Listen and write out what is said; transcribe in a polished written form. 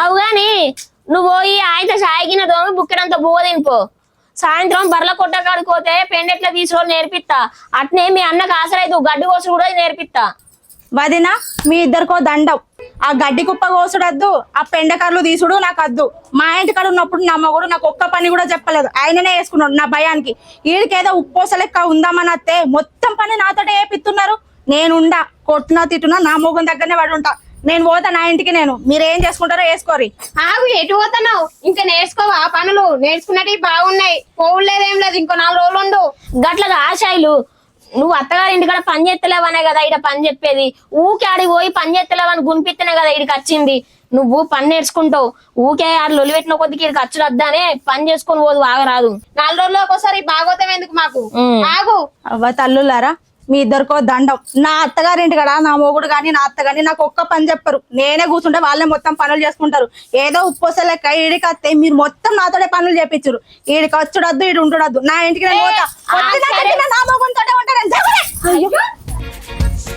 అవు గాని నువ్వు పోయి ఆయన సాయిగిన దోమ బుక్కినంత బువ్వ తినిపో. సాయంత్రం బర్ల కొట్టకాడికి పోతే పెండెట్లా తీసుకొని నేర్పిస్తా. అట్నే మీ అన్నకు ఆసరైతు గడ్డి కోసు కూడా నేర్పిస్తా. వదినా మీ ఇద్దరికో దండం. ఆ గడ్డి కుప్ప కోసుడద్దు, ఆ పెండకర్లు తీసుడు నాకు వద్దు. మా ఇంటి కాడ ఉన్నప్పుడు నా మగుడు నాకు ఒక్క పని కూడా చెప్పలేదు, ఆయననే వేసుకున్నాడు నా భయానికి. వీడికేదో ఉప్పోస లెక్క ఉందామని అత్తే మొత్తం పని నాతోటే వేపిస్తున్నారు. నేనుండా కొట్టునా తిట్టునా నా మొగం దగ్గరనే పడి ఉంటా. నేను పోతా నా ఇంటికి. నేను మీరేం చేసుకుంటారో వేసుకోరి. ఆగు, ఎటు పోతున్నావు? ఇంకా నేర్చుకోవా పనులు? నేర్చుకున్నవి బాగున్నాయి, పోవులేదేం లేదు. ఇంకో 4 రోజులు ఉండు. గట్లగా ఆశాయిలు నువ్వు అత్తగారి ఇంటికాడ పని చేస్తలేవనే కదా ఇడ పని చెప్పేది. ఊకే ఆడికి పోయి పని చేస్తలేవని గునిపిస్తేనే కదా ఇడికి వచ్చింది. నువ్వు పని నేర్చుకుంటావు. ఊకే ఆడు లొలి పెట్టిన కొద్దికి ఇక్కడికి ఖర్చులు వద్దానే పని చేసుకొని పోదు ఆగరాదు. 4 రోజుల్లో ఒకసారి బాగోతాం ఎందుకు మాకు? ఆగు. అవ్వ తల్లులారా మీ ఇద్దరికో దండం. నా అత్తగారింటి కాడ నా మొగుడు గాని నా అత్త గాని నాకు ఒక్క పని చెప్పరు. నేనే కూర్చుంటే వాళ్ళే మొత్తం పనులు చేసుకుంటారు. ఏదో ఉప్పోస లెక్క ఈడికి వస్తే మీరు మొత్తం నాతోనే పనులు చేపించరు. ఈడికి వచ్చుడద్దు, ఈడు ఉంటుడద్దు. నా ఇంటికి నేను పోతా. నా